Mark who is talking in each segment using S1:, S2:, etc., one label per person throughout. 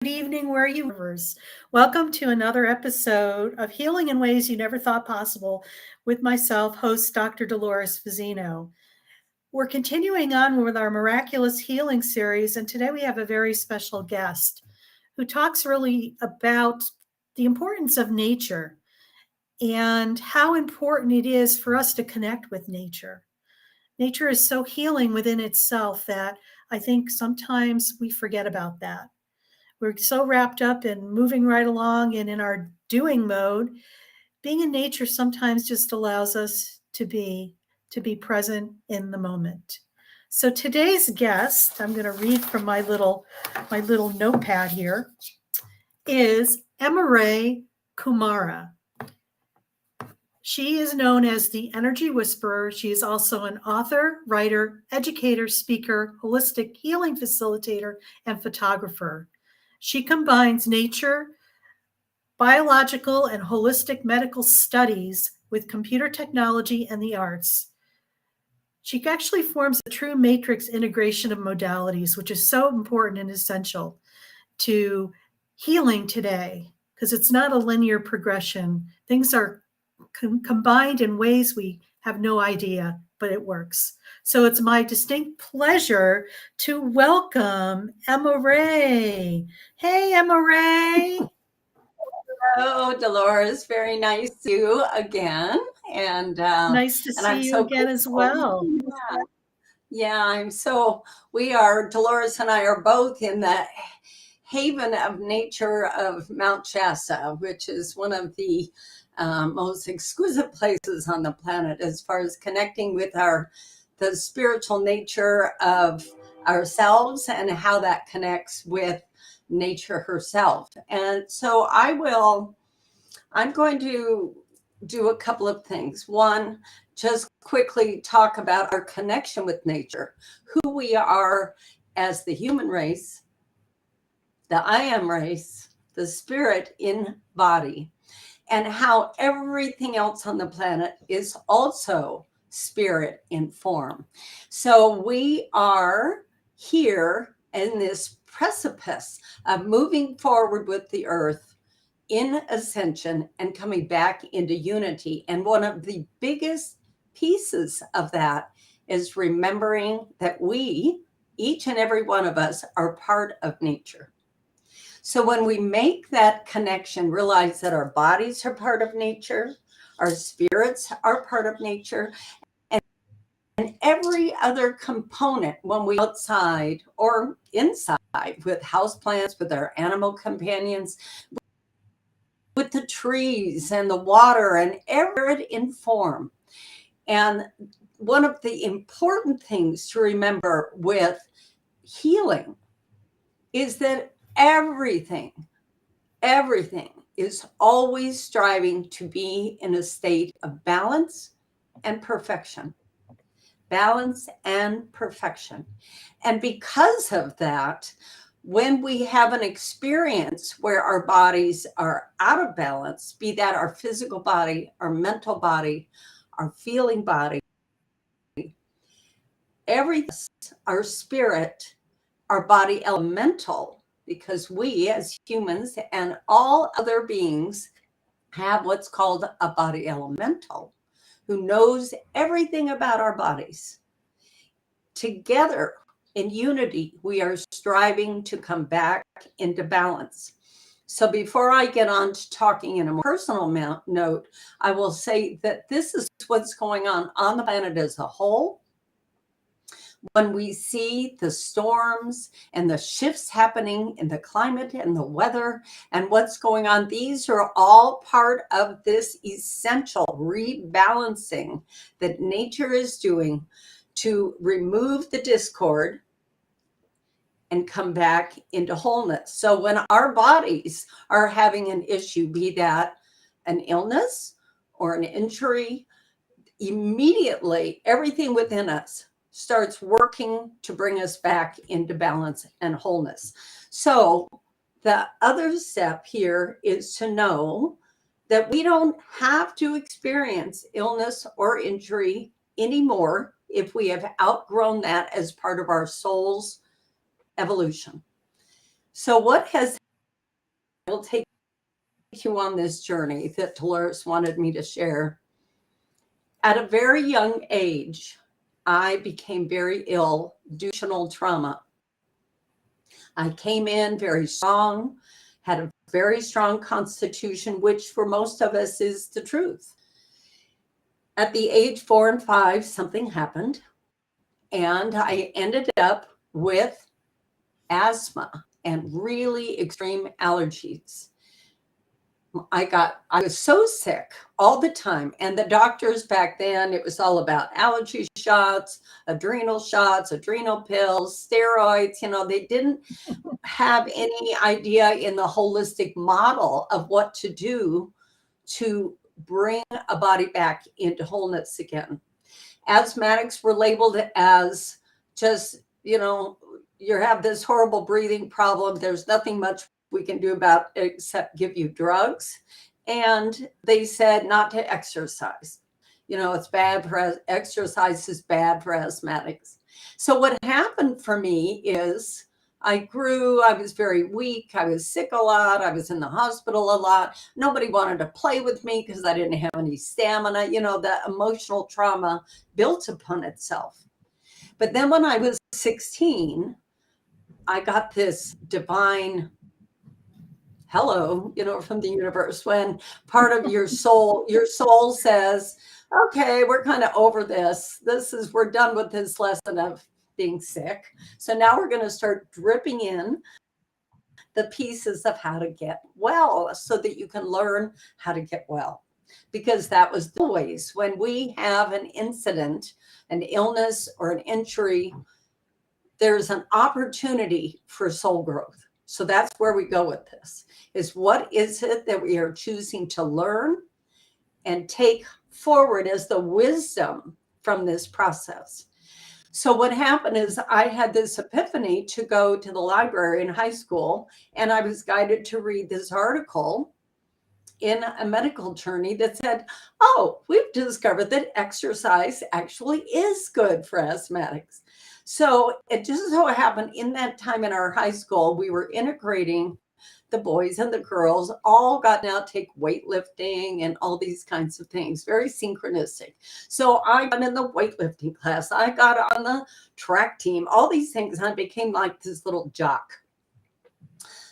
S1: Good evening, where are you? Welcome to another episode of Healing in Ways You Never Thought Possible with myself, host Dr. Dolores Vizino. We're continuing on with our Miraculous Healing series, and today we have a very special guest who talks really about the importance of nature and how important it is for us to connect with nature. Nature is so healing within itself that I think sometimes we forget about that. We're so wrapped up in moving right along and in our doing mode. Being in nature sometimes just allows us to be present in the moment. So today's guest, I'm going to read from my little notepad here, is Emmaray Kumara. She is known as the Energy Whisperer. She is also an author, writer, educator, speaker, holistic healing facilitator, and photographer. She combines nature, biological, and holistic medical studies with computer technology and the arts. She actually forms a true matrix integration of modalities, which is so important and essential to healing today because it's not a linear progression. Things are combined in ways we have no idea, but it works. So it's my distinct pleasure to welcome Emmaray. Hey, Emmaray.
S2: Oh, Dolores, very nice to see you again, and uh,
S1: Nice to
S2: and I'm
S1: see you
S2: so
S1: again as
S2: grateful.
S1: well.
S2: Yeah, I'm so. We are Dolores and I are both in the haven of nature of Mount Shasta, which is one of the most exquisite places on the planet as far as connecting with the spiritual nature of ourselves and how that connects with nature herself. And so I'm going to do a couple of things. One, just quickly talk about our connection with nature, who we are as the human race, the I am race, the spirit in body, and how everything else on the planet is also spirit in form. So we are here in this precipice of moving forward with the earth in ascension and coming back into unity. And one of the biggest pieces of that is remembering that we, each and every one of us, are part of nature. So when we make that connection, realize that our bodies are part of nature, our spirits are part of nature, and every other component when we outside or inside with houseplants, with our animal companions, with the trees and the water and every in form. And one of the important things to remember with healing is that everything is always striving to be in a state of balance and perfection. Balance and perfection. And because of that, when we have an experience where our bodies are out of balance, be that our physical body, our mental body, our feeling body, everything, our spirit, our body elemental, because we as humans and all other beings have what's called a body elemental who knows everything about our bodies. Together in unity, we are striving to come back into balance. So before I get on to talking in a more personal note, I will say that this is what's going on the planet as a whole. When we see the storms and the shifts happening in the climate and the weather and what's going on, these are all part of this essential rebalancing that nature is doing to remove the discord and come back into wholeness. So when our bodies are having an issue, be that an illness or an injury, immediately everything within us starts working to bring us back into balance and wholeness. So the other step here is to know that we don't have to experience illness or injury anymore if we have outgrown that as part of our soul's evolution. So what has will take you on this journey that Dolores wanted me to share. At a very young age, I became very ill due to emotional trauma. I came in very strong, had a very strong constitution, which for most of us is the truth. At the age 4 and 5, something happened, and I ended up with asthma and really extreme allergies. I was so sick all the time. And the doctors back then, it was all about allergy shots, adrenal pills, steroids. They didn't have any idea in the holistic model of what to do to bring a body back into wholeness again. Asthmatics were labeled as just, you have this horrible breathing problem. There's nothing much we can do about it except give you drugs. And they said not to exercise. It's bad for exercise is bad for asthmatics. So what happened for me is I was very weak. I was sick a lot. I was in the hospital a lot. Nobody wanted to play with me because I didn't have any stamina. The emotional trauma built upon itself. But then when I was 16, I got this divine hello, from the universe, when part of your soul says, okay, we're kind of over this. We're done with this lesson of being sick. So now we're going to start dripping in the pieces of how to get well so that you can learn how to get well. Because that was always when we have an incident, an illness, or an injury, there's an opportunity for soul growth. So that's where we go with this, is what is it that we are choosing to learn and take forward as the wisdom from this process. So what happened is I had this epiphany to go to the library in high school, and I was guided to read this article in a medical journal that said, oh, we've discovered that exercise actually is good for asthmatics. So it just so happened in that time in our high school, we were integrating the boys and the girls, all got now take weightlifting and all these kinds of things, very synchronistic. So I got in the weightlifting class, I got on the track team, all these things, and I became like this little jock.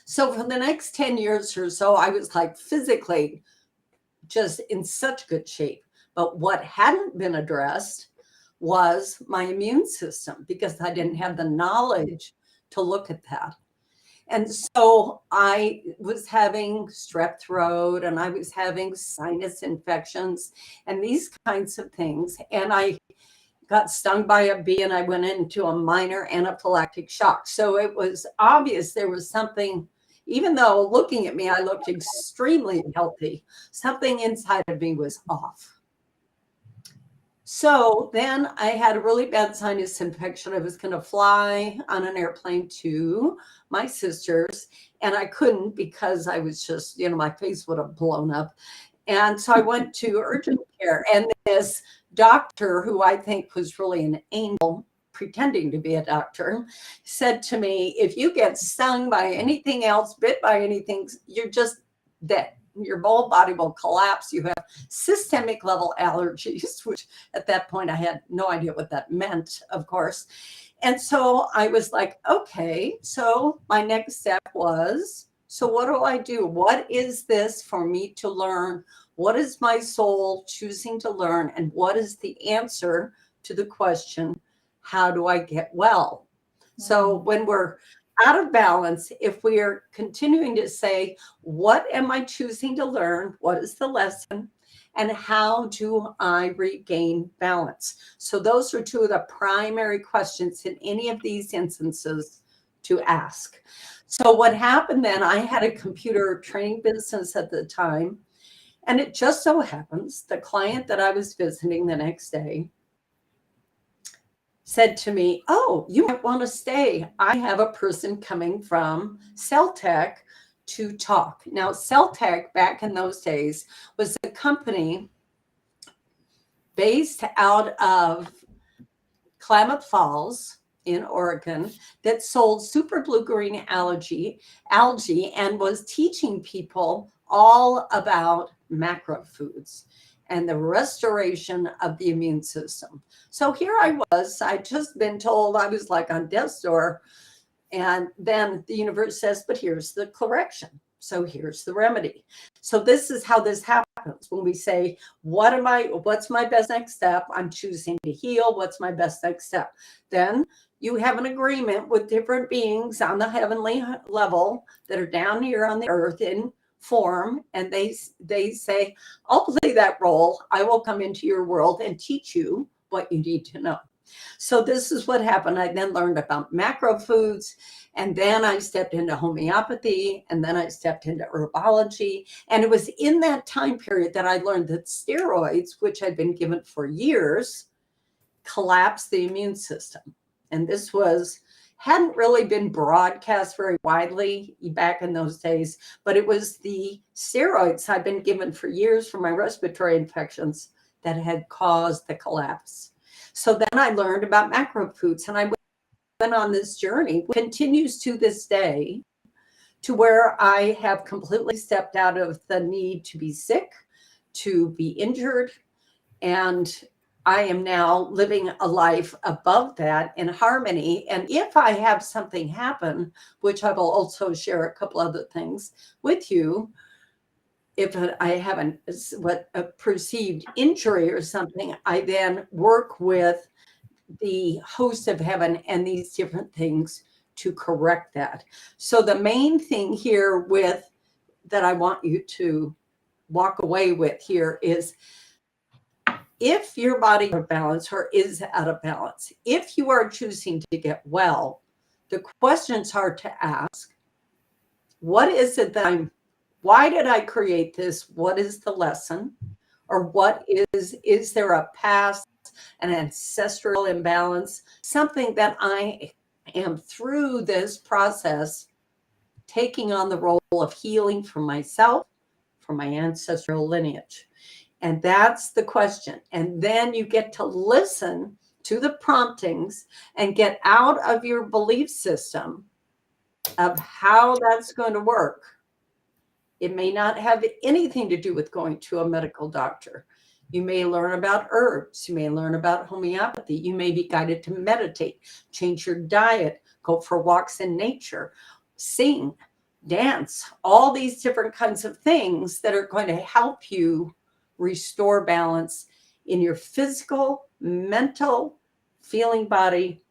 S2: So for the next 10 years or so, I was like physically just in such good shape. But what hadn't been addressed was my immune system, because I didn't have the knowledge to look at that. And so I was having strep throat, and I was having sinus infections and these kinds of things. And I got stung by a bee, and I went into a minor anaphylactic shock. So it was obvious there was something, even though looking at me, I looked extremely healthy, something inside of me was off. So then I had a really bad sinus infection. I was going to fly on an airplane to my sister's, and I couldn't because I was just, my face would have blown up. And so I went to urgent care, and this doctor, who I think was really an angel pretending to be a doctor, said to me, if you get stung by anything else, bit by anything, you're just dead. Your whole body will collapse. You have systemic level allergies, which at that point I had no idea what that meant, of course. And so I was like, okay, so my next step was, so what do I do? What is this for me to learn? What is my soul choosing to learn? And what is the answer to the question, how do I get well? So when we're out of balance, if we are continuing to say, what am I choosing to learn? What is the lesson? And how do I regain balance? So those are two of the primary questions in any of these instances to ask. So what happened then, I had a computer training business at the time. And it just so happens the client that I was visiting the next day said to me, oh, you might want to stay. I have a person coming from Celtech to talk. Now, Celtech back in those days was a company based out of Klamath Falls in Oregon that sold super blue green algae and was teaching people all about macro foods and the restoration of the immune system. So here I was, I'd just been told, I was like on death's door. And then the universe says, but here's the correction. So here's the remedy. So this is how this happens. When we say, what's my best next step? I'm choosing to heal. What's my best next step? Then you have an agreement with different beings on the heavenly level that are down here on the earth in form. And they say, I'll play that role. I will come into your world and teach you what you need to know. So this is what happened. I then learned about macro foods, and then I stepped into homeopathy, and then I stepped into herbology. And it was in that time period that I learned that steroids, which I'd been given for years, collapse the immune system. And this hadn't really been broadcast very widely back in those days, but it was the steroids I'd been given for years for my respiratory infections that had caused the collapse. So then I learned about macro foods, and I went on this journey, which continues to this day, to where I have completely stepped out of the need to be sick, to be injured, and I am now living a life above that in harmony. And if I have something happen, which I will also share a couple other things with you, if I have a perceived injury or something, I then work with the host of heaven and these different things to correct that. So the main thing here that I want you to walk away with here is, if your body is out of balance or is out of balance, if you are choosing to get well, the questions are to ask, what is it that why did I create this? What is the lesson? Or is there a past, an ancestral imbalance, something that I am through this process taking on the role of healing for myself, for my ancestral lineage? And that's the question. And then you get to listen to the promptings and get out of your belief system of how that's going to work. It may not have anything to do with going to a medical doctor. You may learn about herbs. You may learn about homeopathy. You may be guided to meditate, change your diet, go for walks in nature, sing, dance, all these different kinds of things that are going to help you restore balance in your physical, mental, feeling body,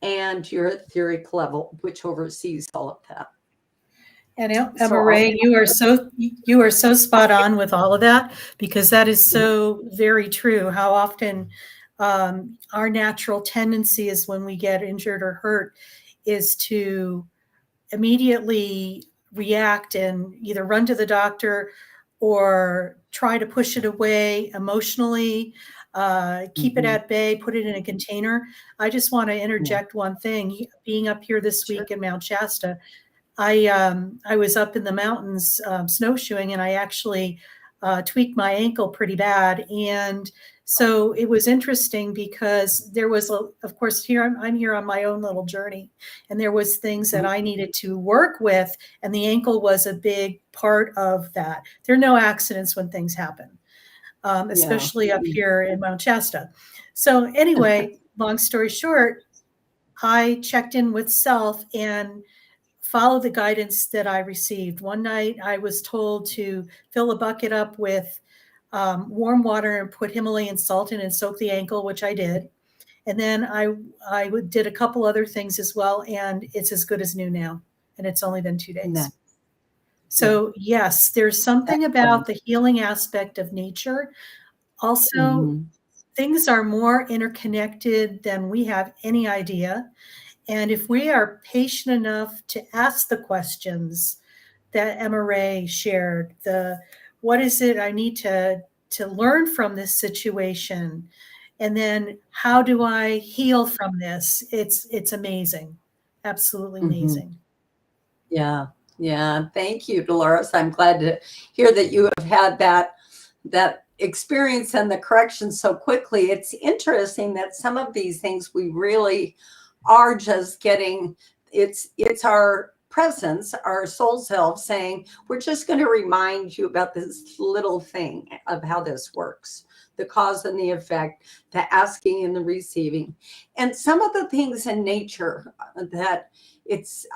S2: and your etheric level, which oversees all of that.
S1: And Emmaray, you are so spot on with all of that, because that is so very true. How often our natural tendency is, when we get injured or hurt, is to immediately react and either run to the doctor or try to push it away emotionally, keep it at bay, put it in a container. I just want to interject one thing. Being up here this week in Mount Shasta, I was up in the mountains snowshoeing, and I actually tweaked my ankle pretty bad. And so it was interesting, because there was, of course, I'm here on my own little journey, and there was things that I needed to work with, and the ankle was a big part of that. There are no accidents when things happen, especially up here in Mount Shasta. So anyway, long story short, I checked in with self and follow the guidance that I received. One night I was told to fill a bucket up with warm water and put Himalayan salt in and soak the ankle, which I did. And then I did a couple other things as well, and it's as good as new now. And it's only been 2 days. No. So yes, there's something about the healing aspect of nature. Also, things are more interconnected than we have any idea. And if we are patient enough to ask the questions that Emmaray shared, what is it I need to learn from this situation? And then how do I heal from this? It's amazing. Absolutely amazing.
S2: Yeah. Yeah. Thank you, Dolores. I'm glad to hear that you have had that experience and the correction so quickly. It's interesting that some of these things we really are just getting, it's our presence, our soul self saying, we're just going to remind you about this little thing of how this works, the cause and the effect, the asking and the receiving. And some of the things in nature that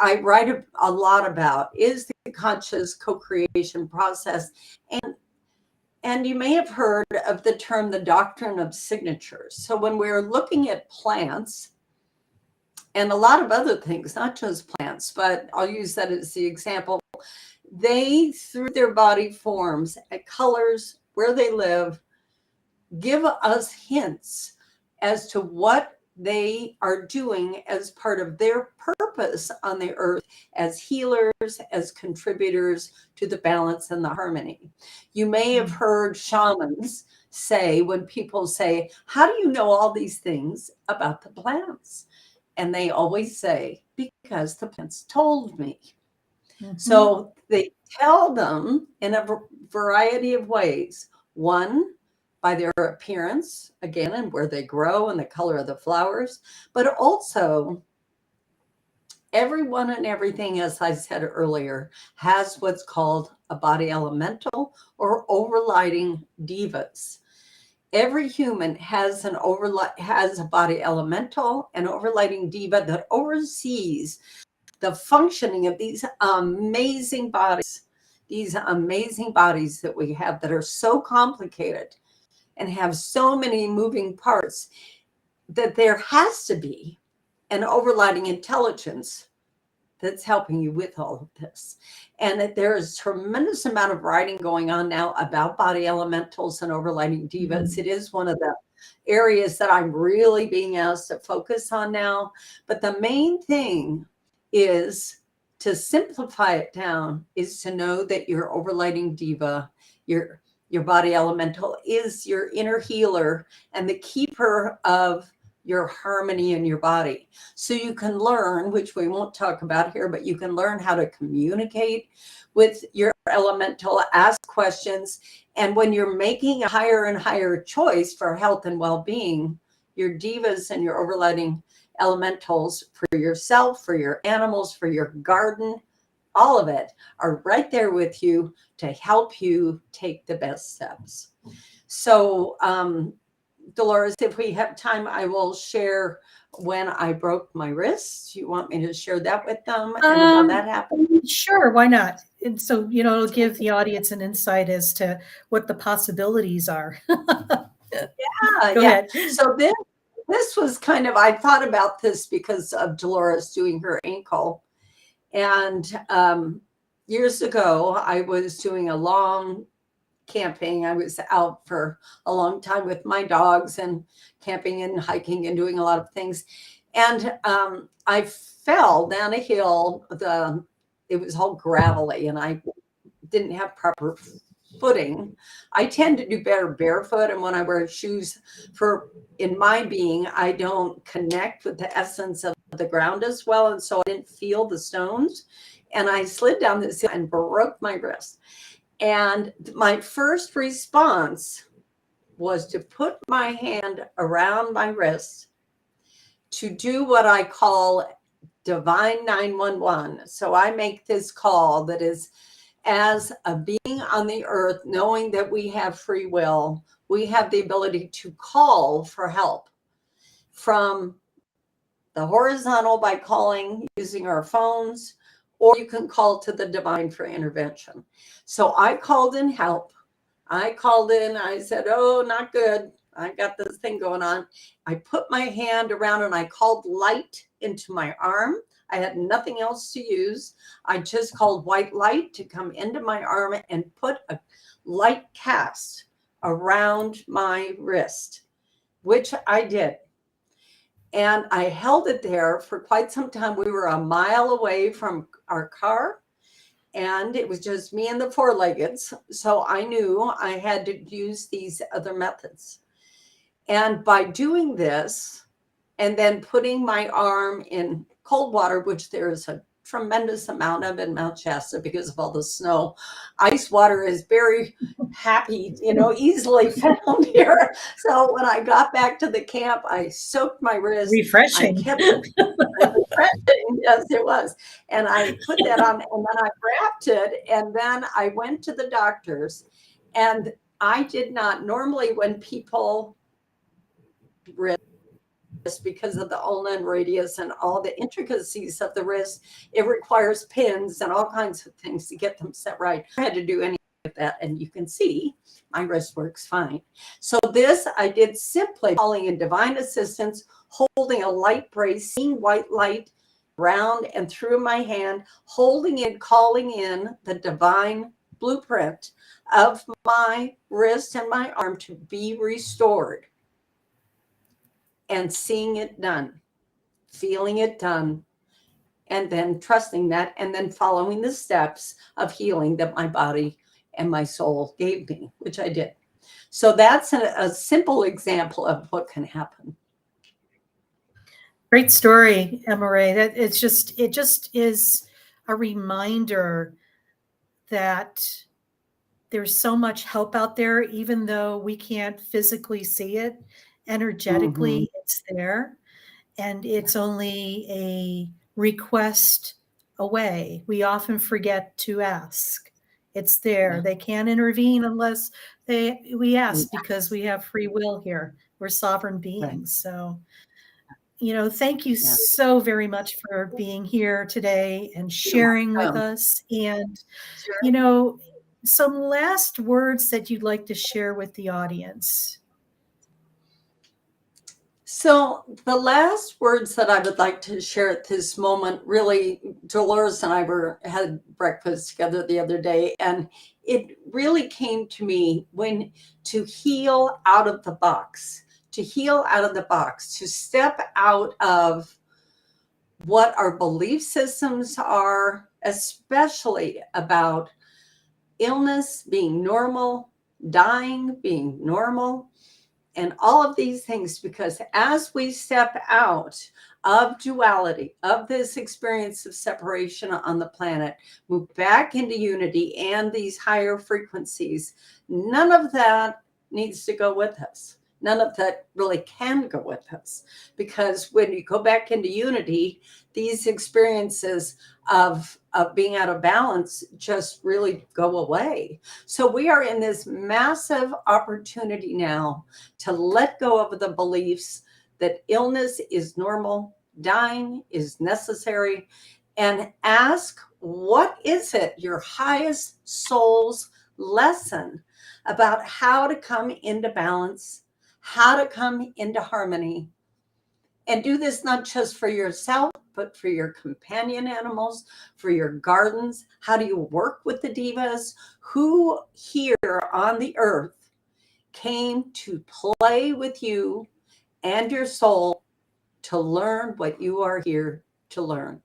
S2: I write a lot about is the conscious co-creation process. And you may have heard of the term, the doctrine of signatures. So when we're looking at plants and a lot of other things, not just plants, but I'll use that as the example, they, through their body forms and colors, where they live, give us hints as to what they are doing as part of their purpose on the earth as healers, as contributors to the balance and the harmony. You may have heard shamans say, when people say, how do you know all these things about the plants? And they always say, because the plants told me. Mm-hmm. So they tell them in a variety of ways. One, by their appearance, again, and where they grow and the color of the flowers, but also everyone and everything, as I said earlier, has what's called a body elemental or overlighting devas. Every human has a body elemental, an overlighting diva that oversees the functioning of these amazing bodies that we have that are so complicated and have so many moving parts, that there has to be an overriding intelligence that's helping you with all of this. And that there is a tremendous amount of writing going on now about body elementals and overlighting divas. Mm-hmm. It is one of the areas that I'm really being asked to focus on now. But the main thing is, to simplify it down, is to know that your overlighting diva, your body elemental, is your inner healer and the keeper of your harmony in your body. So you can learn, which we won't talk about here, but you can learn how to communicate with your elemental, ask questions. And when you're making a higher and higher choice for health and well-being, your divas and your overlighting elementals, for yourself, for your animals, for your garden, all of it, are right there with you to help you take the best steps. So, Dolores, if we have time, I will share when I broke my wrist. You want me to share that with them and how that happened?
S1: Sure, why not? And so, it'll give the audience an insight as to what the possibilities are.
S2: Go ahead. So this was kind of, I thought about this because of Dolores doing her ankle. And years ago, I was doing a long camping. I was out for a long time with my dogs and camping and hiking and doing a lot of things. And I fell down a hill. It was all gravelly and I didn't have proper footing. I tend to do better barefoot. And when I wear shoes, in my being, I don't connect with the essence of the ground as well. And so I didn't feel the stones. And I slid down this hill and broke my wrist. And my first response was to put my hand around my wrist to do what I call divine 911. So I make this call that is, as a being on the earth, knowing that we have free will, we have the ability to call for help from the horizontal by calling using our phones, or you can call to the divine for intervention. So I called in help. I called in, I said, oh, not good. I got this thing going on. I put my hand around and I called light into my arm. I had nothing else to use. I just called white light to come into my arm and put a light cast around my wrist, which I did. And I held it there for quite some time. We were a mile away from our car, and it was just me and the four-leggeds. So I knew I had to use these other methods. And by doing this, and then putting my arm in cold water, which there is a tremendous amount of in Mount Shasta because of all the snow. Ice water is very happy, easily found here. So when I got back to the camp, I soaked my wrist. I
S1: Refreshing.
S2: kept it refreshing. Yes, it was. And I put that on, and then I wrapped it, and then I went to the doctors. And I did not normally, when people wrist, because of the ulna and radius and all the intricacies of the wrist, it requires pins and all kinds of things to get them set right. I had to do any of that, and you can see my wrist works fine. So this I did simply calling in divine assistance, holding a light brace, seeing white light around and through my hand, holding in, calling in the divine blueprint of my wrist and my arm to be restored, and seeing it done, feeling it done, and then trusting that, and then following the steps of healing that my body and my soul gave me, which I did. So that's a simple example of what can happen.
S1: Great story, Emmaray. That it just is a reminder that there's so much help out there, even though we can't physically see it. Energetically, it's there, and it's only a request away. We often forget to ask. It's there.
S2: Yeah.
S1: They can't intervene unless we ask, because we have free will here. We're sovereign beings. So, thank you so very much for being here today and sharing with us. And, some last words that you'd like to share with the audience.
S2: So the last words that I would like to share at this moment, really, Dolores and I had breakfast together the other day, and it really came to me to heal out of the box, to step out of what our belief systems are, especially about illness being normal, dying being normal, and all of these things, because as we step out of duality, of this experience of separation on the planet, move back into unity and these higher frequencies, none of that needs to go with us. None of that really can go with us, because when you go back into unity, these experiences of being out of balance just really go away. So we are in this massive opportunity now to let go of the beliefs that illness is normal, dying is necessary, and ask, what is it, your highest soul's lesson about how to come into balance, how to come into harmony, and do this not just for yourself, but for your companion animals, for your gardens. How do you work with the divas? Who here on the earth came to play with you and your soul to learn what you are here to learn?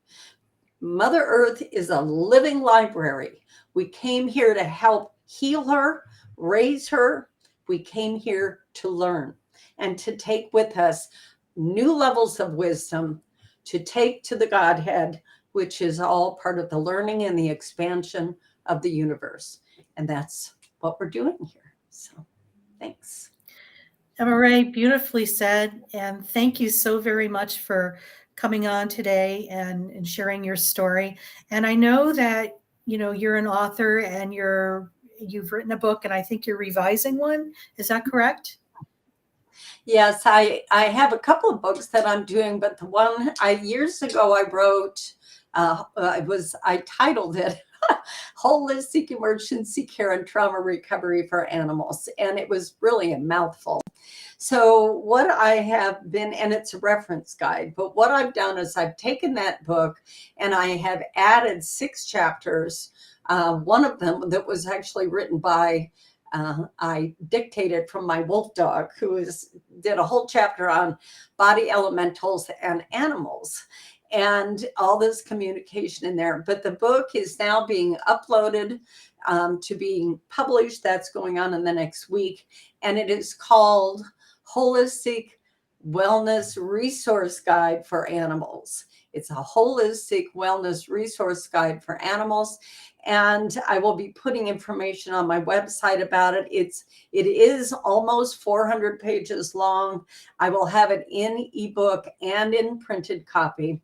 S2: Mother Earth is a living library. We came here to help heal her, raise her. We came here to learn and to take with us new levels of wisdom to take to the Godhead, which is all part of the learning and the expansion of the universe. And that's what we're doing here. So thanks.
S1: Emmaray, beautifully said. And thank you so very much for coming on today and sharing your story. And I know that, you're an author and you've written a book, and I think you're revising one. Is that correct?
S2: Yes, I have a couple of books that I'm doing, but the one years ago I wrote, I titled it Holistic Emergency Care and Trauma Recovery for Animals. And it was really a mouthful. So what I have been, and it's a reference guide, but what I've done is I've taken that book and I have added 6 chapters. One of them that was actually written by I dictated from my wolf dog, who did a whole chapter on body elementals and animals and all this communication in there. But the book is now being uploaded to being published. That's going on in the next week. And it is called Holistic wellness resource guide for animals. It's a holistic wellness resource guide for animals. And I will be putting information on my website about it. It is almost 400 pages long. I will have it in ebook and in printed copy.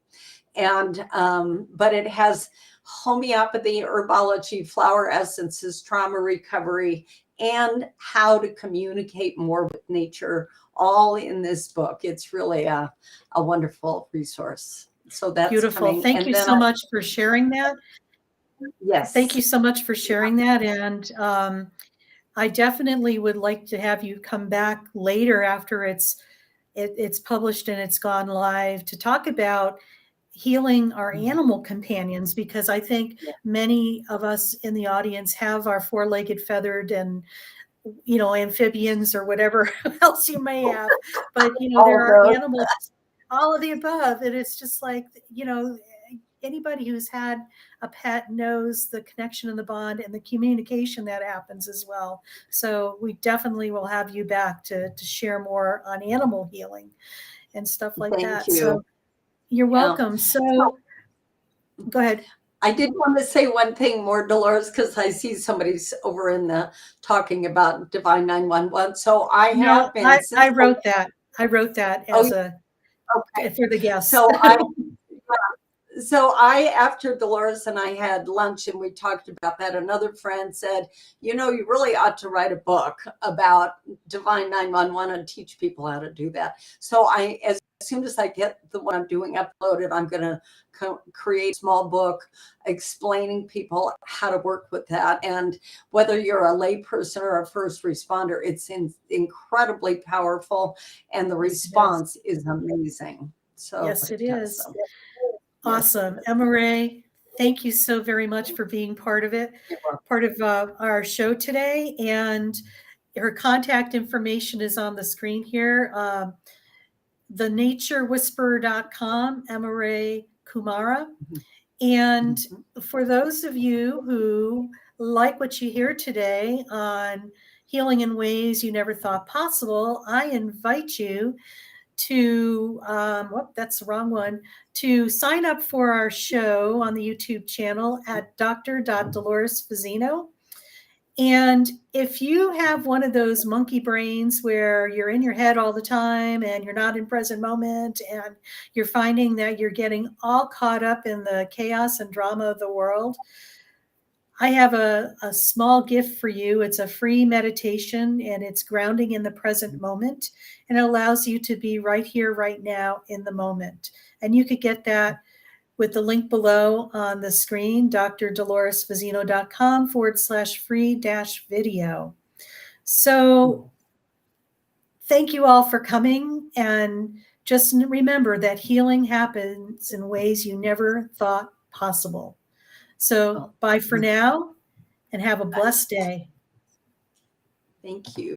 S2: And but it has homeopathy, herbology, flower essences, trauma recovery, and how to communicate more with nature, all in this book. It's really a wonderful resource. So that's
S1: Beautiful.
S2: coming.
S1: Thank
S2: And
S1: you
S2: then
S1: so much for sharing that. Thank you
S2: yes,
S1: so much for sharing that. And I definitely would like to have you come back later after it's published and it's gone live to talk about healing our animal companions, because I think many of us in the audience have our four-legged, feathered, and amphibians or whatever else you may have. But there
S2: all
S1: are
S2: those.
S1: animals, all of the above, and it's just like anybody who's had a pet knows the connection and the bond and the communication that happens as well. So we definitely will have you back to share more on animal healing and stuff like
S2: Thank
S1: that.
S2: you.
S1: So you're
S2: Yeah.
S1: welcome. So go ahead.
S2: I did want to say one thing more, Dolores, because I see somebody's over in the talking about Divine 911. So I
S1: No,
S2: have been
S1: I
S2: since.
S1: wrote that. I wrote that
S2: Oh,
S1: as a
S2: okay.
S1: for the guests.
S2: So I, after Dolores and I had lunch and we talked about that, another friend said, you really ought to write a book about Divine 911 and teach people how to do that. So as soon as I get the one I'm doing uploaded, I'm going to create a small book explaining people how to work with that. And whether you're a layperson or a first responder, it's incredibly powerful. And the response is amazing. So
S1: Yes, it is.
S2: so.
S1: Awesome. Emmaray, thank you so very much for being part of it, part of our show today. And her contact information is on the screen here. thenaturewhisperer.com, Emmaray Kumara. And for those of you who like what you hear today on healing in ways you never thought possible, I invite you to that's the wrong one, to sign up for our show on the YouTube channel at dr.doloresfazino. And if you have one of those monkey brains where you're in your head all the time and you're not in present moment, and you're finding that you're getting all caught up in the chaos and drama of the world, I have a small gift for you. It's a free meditation, and it's grounding in the present moment, and it allows you to be right here, right now, in the moment. And you could get that with the link below on the screen, drdoloresfazino.com/free-video. So thank you all for coming. And just remember that healing happens in ways you never thought possible. So bye for now. And have a blessed day.
S2: Thank you.